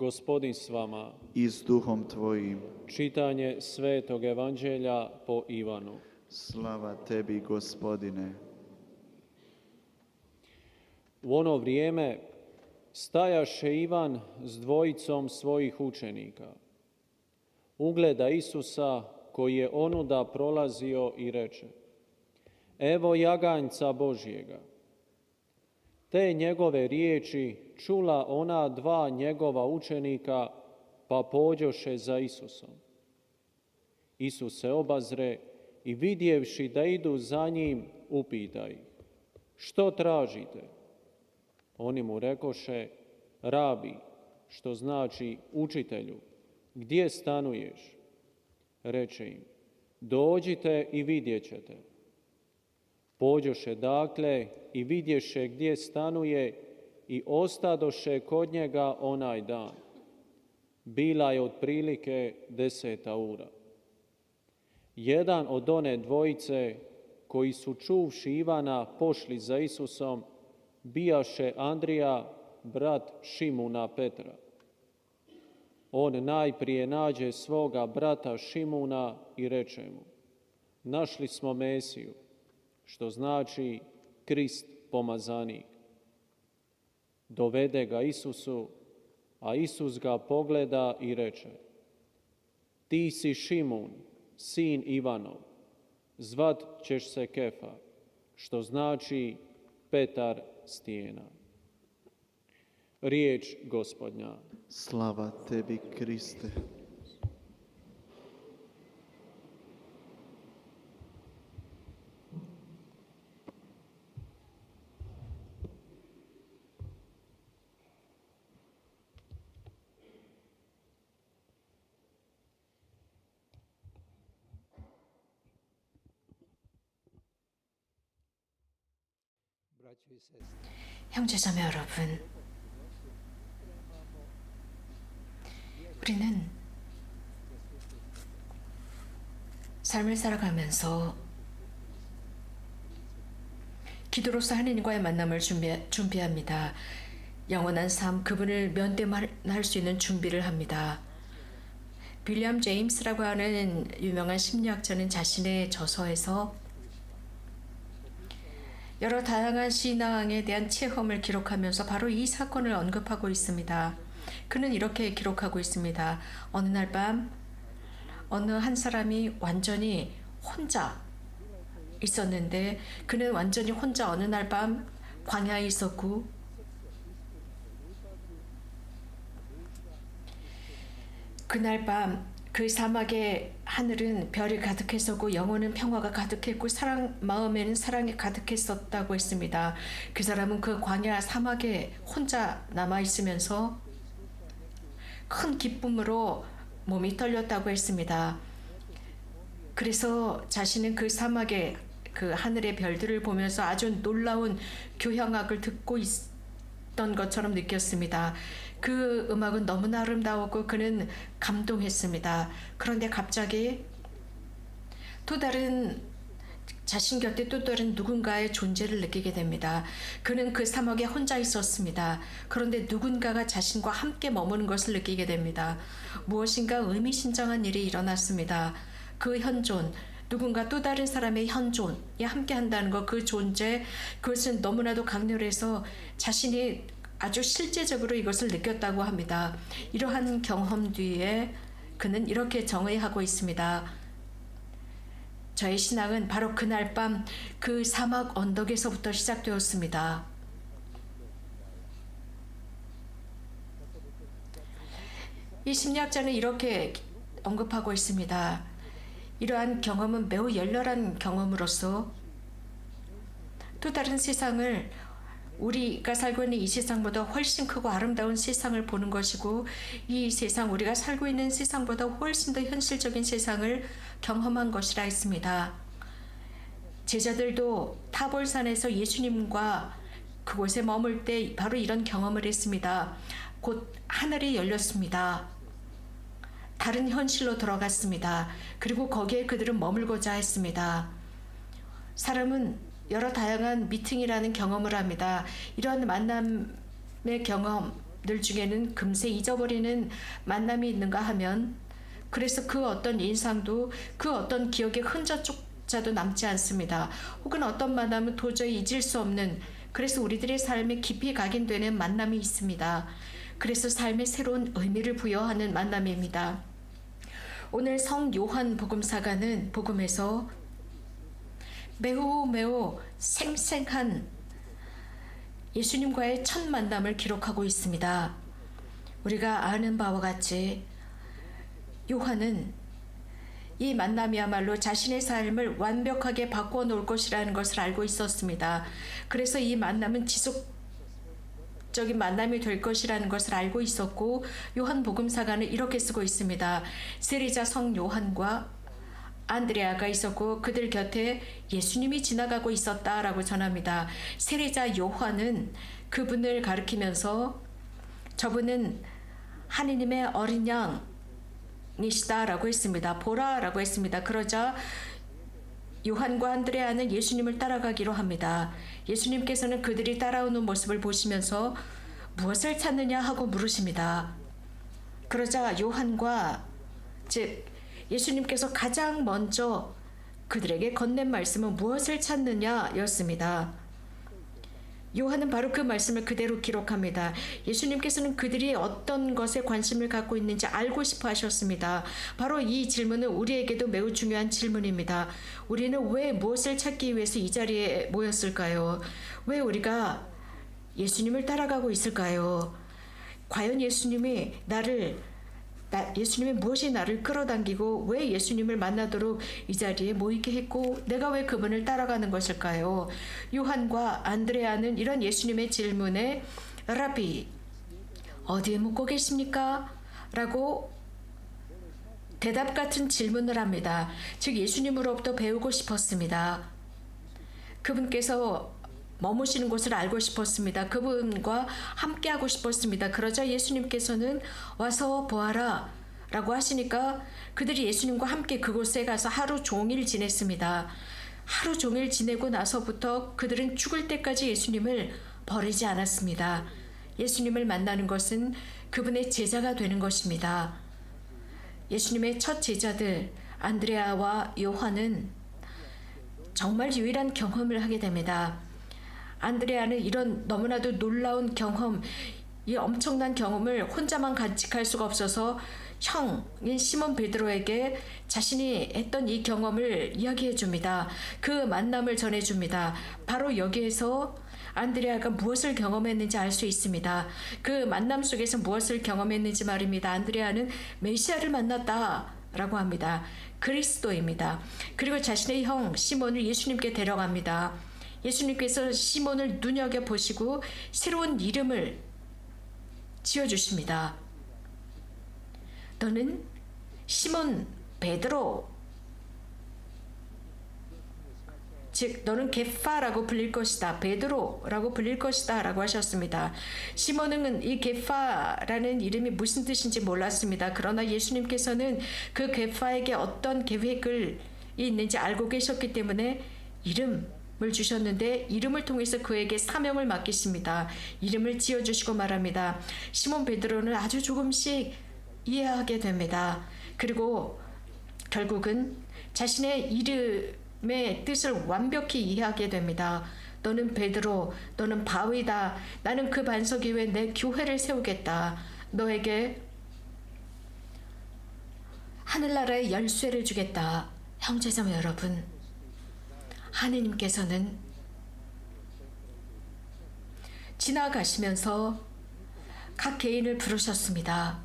Gospodin s vama. I s duhom tvojim. Čitanje Svetog Evanđelja po Ivanu. Slava tebi, Gospodine. U ono vrijeme stajaše Ivan s dvojicom svojih učenika. Ugleda Isusa koji je onuda prolazio i reče: Evo jaganjca Božjega. Te njegove riječi čula ona dva njegova učenika, pa pođoše za Isusom. Isus se obazre i vidjevši da idu za njim, upita ih: Što tražite? Oni mu rekoše: Rabi, što znači učitelju, gdje stanuješ? Reče im: Dođite i vidjet ćete. Pođoše dakle i vidješe gdje stanuje i ostadoše kod njega onaj dan. Bila je otprilike 10 ura. Jedan od one dvojice koji su čuvši Ivana pošli za Isusom, bijaše Andrija, brat Šimuna Petra. On najprije nađe svoga brata Šimuna i reče mu: Našli smo Mesiju, što znači Krist pomazanik. Dovede ga Isusu, a Isus ga pogleda i reče: Ti si Šimun, sin Ivanov, zvat ćeš se Kefa, što znači Petar stijena. Riječ Gospodnja. Slava tebi, Kriste. 형제자매 여러분, 우리는 삶을 살아가면서 기도로서 하느님과의 만남을 준비합니다. 영원한 삶, 그분을 면대할 수 있는 준비를 합니다. 윌리엄 제임스라고 하는 유명한 심리학자는 자신의 저서에서 여러 다양한 신앙에 대한 체험을 기록하면서 바로 이 사건을 언급하고 있습니다. 그는 이렇게 기록하고 있습니다. 어느 날 밤 어느 한 사람이 완전히 혼자 있었는데, 그는 완전히 혼자 어느 날 밤 광야에 있었고, 그날 밤 그 사막의 하늘은 별이 가득했었고 영혼은 평화가 가득했고 마음에는 사랑이 가득했었다고 했습니다. 그 사람은 그 광야 사막에 혼자 남아있으면서 큰 기쁨으로 몸이 떨렸다고 했습니다. 그래서 자신은 그 사막의 그 하늘의 별들을 보면서 아주 놀라운 교향악을 듣고 있던 것처럼 느꼈습니다. 그 음악은 너무나 아름다웠고 그는 감동했습니다. 그런데 갑자기 자신 곁에 또 다른 누군가의 존재를 느끼게 됩니다. 그는 그 사막에 혼자 있었습니다. 그런데 누군가가 자신과 함께 머무는 것을 느끼게 됩니다. 무엇인가 의미심장한 일이 일어났습니다. 그 현존, 누군가 또 다른 사람의 현존이 함께 한다는 것, 그 존재, 그것은 너무나도 강렬해서 자신이 아주 실제적으로 이것을 느꼈다고 합니다. 이러한 경험 뒤에 그는 이렇게 정의하고 있습니다. 저의 신앙은 바로 그날 밤 그 사막 언덕에서부터 시작되었습니다. 이 심리학자는 이렇게 언급하고 있습니다. 이러한 경험은 매우 열렬한 경험으로서 또 다른 세상을, 우리가 살고 있는 이 세상보다 훨씬 크고 아름다운 세상을 보는 것이고, 이 세상, 우리가 살고 있는 세상보다 훨씬 더 현실적인 세상을 경험한 것이라 했습니다. 제자들도 타볼산에서 예수님과 그곳에 머물 때 바로 이런 경험을 했습니다. 곧 하늘이 열렸습니다. 다른 현실로 들어갔습니다. 그리고 거기에 그들은 머물고자 했습니다. 사람은 여러 다양한 미팅이라는 경험을 합니다. 이러한 만남의 경험, 사람들 중에는 금세 잊어버리는 만남이 있는가 하면 그래서 그 어떤 인상도 그 어떤 기억의 흔적조차도 남지 않습니다. 혹은 어떤 만남은 도저히 잊을 수 없는 그래서 우리들의 삶에 깊이 각인되는 만남이 있습니다. 그래서 삶에 새로운 의미를 부여하는 만남입니다. 오늘 성 요한 복음사가는 복음에서 매우 생생한 예수님과의 첫 만남을 기록하고 있습니다. 우리가 아는 바와 같이 요한은 이 만남이야말로 자신의 삶을 완벽하게 바꾸어 놓을 것이라는 것을 알고 있었습니다. 그래서 이 만남은 지속적인 만남이 될 것이라는 것을 알고 있었고 요한 복음사가는 이렇게 쓰고 있습니다. 세리자 성 요한과 안드레아가 있었고 그들 곁에 예수님이 지나가고 있었다라고 전합니다. 세리자 요한은 그분을 가리키면서 저분은 하느님의 어린 양이시다라고 했습니다. 보라라고 했습니다. 그러자 요한과 안드레아는 예수님을 따라가기로 합니다. 예수님께서는 그들이 따라오는 모습을 보시면서 무엇을 찾느냐 하고 물으십니다. 그러자 요한과 즉 예수님께서 가장 먼저 그들에게 건넨 말씀은 무엇을 찾느냐였습니다. 요한은 바로 그 말씀을 그대로 기록합니다. 예수님께서는 그들이 어떤 것에 관심을 갖고 있는지 알고 싶어 하셨습니다. 바로 이 질문은 우리에게도 매우 중요한 질문입니다. 우리는 왜 무엇을 찾기 위해서 이 자리에 모였을까요? 왜 우리가 예수님을 따라가고 있을까요? 과연 예수님이 무엇이 나를 끌어당기고 왜 예수님을 만나도록 이 자리에 모이게 했고 내가 왜 그분을 따라가는 것일까요? 요한과 안드레아는 이런 예수님의 질문에 라비 어디에 묵고 계십니까? 라고 대답 같은 질문을 합니다. 즉 예수님으로부터 배우고 싶었습니다. 그분께서 머무시는 곳을 알고 싶었습니다. 그분과 함께하고 싶었습니다. 그러자 예수님께서는 와서 보아라 라고 하시니까 그들이 예수님과 함께 그곳에 가서 하루 종일 지냈습니다. 하루 종일 지내고 나서부터 그들은 죽을 때까지 예수님을 버리지 않았습니다. 예수님을 만나는 것은 그분의 제자가 되는 것입니다. 예수님의 첫 제자들 안드레아와 요한은 정말 유일한 경험을 하게 됩니다. 안드레아는 이런 너무나도 놀라운 경험, 이 엄청난 경험을 혼자만 간직할 수가 없어서 형인 시몬 베드로에게 자신이 했던 이 경험을 이야기해 줍니다. 그 만남을 전해 줍니다. 바로 여기에서 안드레아가 무엇을 경험했는지 알 수 있습니다. 그 만남 속에서 무엇을 경험했는지 말입니다. 안드레아는 메시아를 만났다라고 합니다. 그리스도입니다. 그리고 자신의 형 시몬을 예수님께 데려갑니다. 예수님께서 시몬을 눈여겨보시고 새로운 이름을 지어주십니다. 너는 시몬 베드로, 즉 너는 게파라고 불릴 것이다. 베드로라고 불릴 것이다 라고 하셨습니다. 시몬은 이 게파라는 이름이 무슨 뜻인지 몰랐습니다. 그러나 예수님께서는 그 게파에게 어떤 계획을 있는지 알고 계셨기 때문에 이름을 주셨는데 이름을 통해서 그에게 사명을 맡기십니다. 이름을 지어주시고 말합니다. 시몬 베드로는 아주 조금씩 이해하게 됩니다. 그리고 결국은 자신의 이름의 뜻을 완벽히 이해하게 됩니다. 너는 베드로, 너는 바위다. 나는 그 반석 위에 내 교회를 세우겠다. 너에게 하늘나라의 열쇠를 주겠다. 형제자매 여러분, 하느님께서는 지나가시면서 각 개인을 부르셨습니다.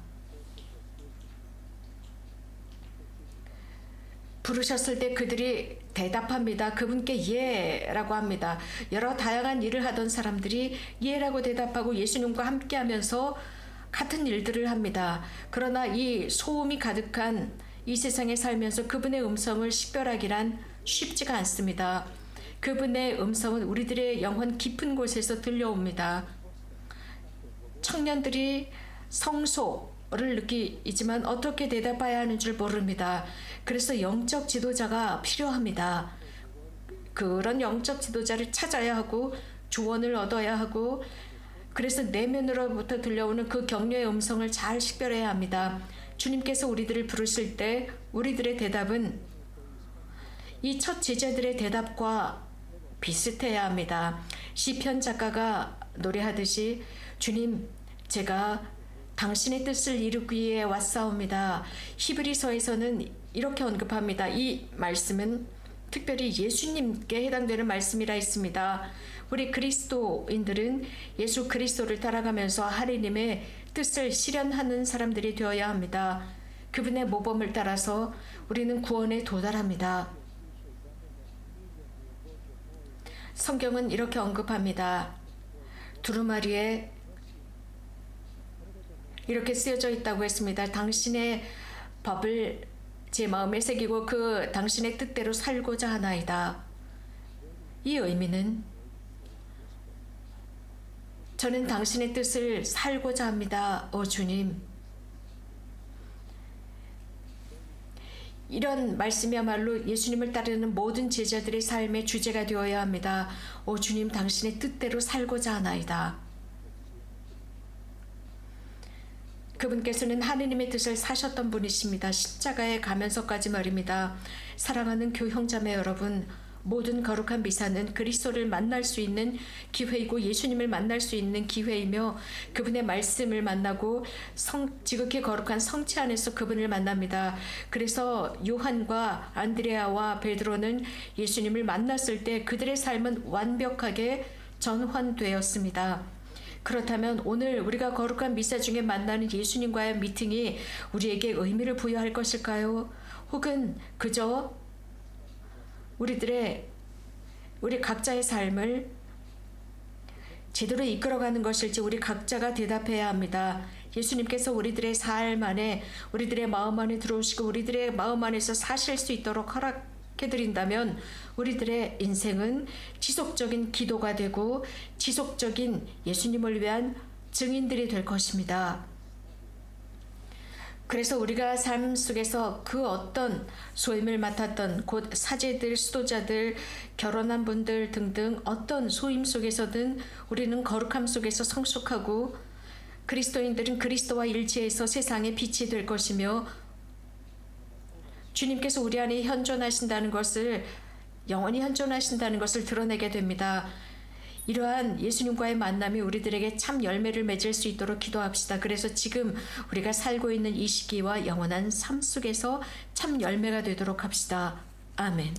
부르셨을 때 그들이 대답합니다. 그분께 예라고 합니다. 여러 다양한 일을 하던 사람들이 예라고 대답하고 예수님과 함께하면서 같은 일들을 합니다. 그러나 이 소음이 가득한 이 세상에 살면서 그분의 음성을 식별하기란 쉽지가 않습니다. 그분의 음성은 우리들의 영혼 깊은 곳에서 들려옵니다. 청년들이 성소를 느끼지만 어떻게 대답해야 하는 줄 모릅니다. 그래서 영적 지도자가 필요합니다. 그런 영적 지도자를 찾아야 하고 조언을 얻어야 하고 그래서 내면으로부터 들려오는 그 격려의 음성을 잘 식별해야 합니다. 주님께서 우리들을 부르실 때 우리들의 대답은 이 첫 제자들의 대답과 비슷해야 합니다. 시편 작가가 노래하듯이 주님, 제가 당신의 뜻을 이루기 위해 왔사옵니다. 히브리서에서는 이렇게 언급합니다. 이 말씀은 특별히 예수님께 해당되는 말씀이라 했습니다. 우리 그리스도인들은 예수 그리스도를 따라가면서 하나님의 뜻을 실현하는 사람들이 되어야 합니다. 그분의 모범을 따라서 우리는 구원에 도달합니다. 성경은 이렇게 언급합니다. 두루마리에 이렇게 쓰여져 있다고 했습니다. 당신의 법을 제 마음에 새기고 그 당신의 뜻대로 살고자 하나이다. 이 의미는 저는 당신의 뜻을 살고자 합니다. 오 주님. 이런 말씀이야말로 예수님을 따르는 모든 제자들의 삶의 주제가 되어야 합니다. 오 주님, 당신의 뜻대로 살고자 하나이다. 그분께서는 하느님의 뜻을 사셨던 분이십니다. 십자가에 가면서까지 말입니다. 사랑하는 교형자매 여러분, 모든 거룩한 미사는 그리스도를 만날 수 있는 기회이고 예수님을 만날 수 있는 기회이며 그분의 말씀을 만나고 지극히 거룩한 성체 안에서 그분을 만납니다. 그래서 요한과 안드레아와 베드로는 예수님을 만났을 때 그들의 삶은 완벽하게 전환되었습니다. 그렇다면 오늘 우리가 거룩한 미사 중에 만나는 예수님과의 미팅이 우리에게 의미를 부여할 것일까요? 혹은 그저 우리 각자의 삶을 제대로 이끌어가는 것일지 우리 각자가 대답해야 합니다. 예수님께서 우리들의 삶 안에, 우리들의 마음 안에 들어오시고 우리들의 마음 안에서 사실 수 있도록 허락해드린다면 우리들의 인생은 지속적인 기도가 되고 지속적인 예수님을 위한 증인들이 될 것입니다. 그래서 우리가 삶 속에서 그 어떤 소임을 맡았던 곧 사제들, 수도자들, 결혼한 분들 등등 어떤 소임 속에서든 우리는 거룩함 속에서 성숙하고 그리스도인들은 그리스도와 일치해서 세상의 빛이 될 것이며 주님께서 우리 안에 현존하신다는 것을, 영원히 현존하신다는 것을 드러내게 됩니다. 이러한 예수님과의 만남이 우리들에게 참 열매를 맺을 수 있도록 기도합시다. 그래서 지금 우리가 살고 있는 이 시기와 영원한 삶 속에서 참 열매가 되도록 합시다. 아멘.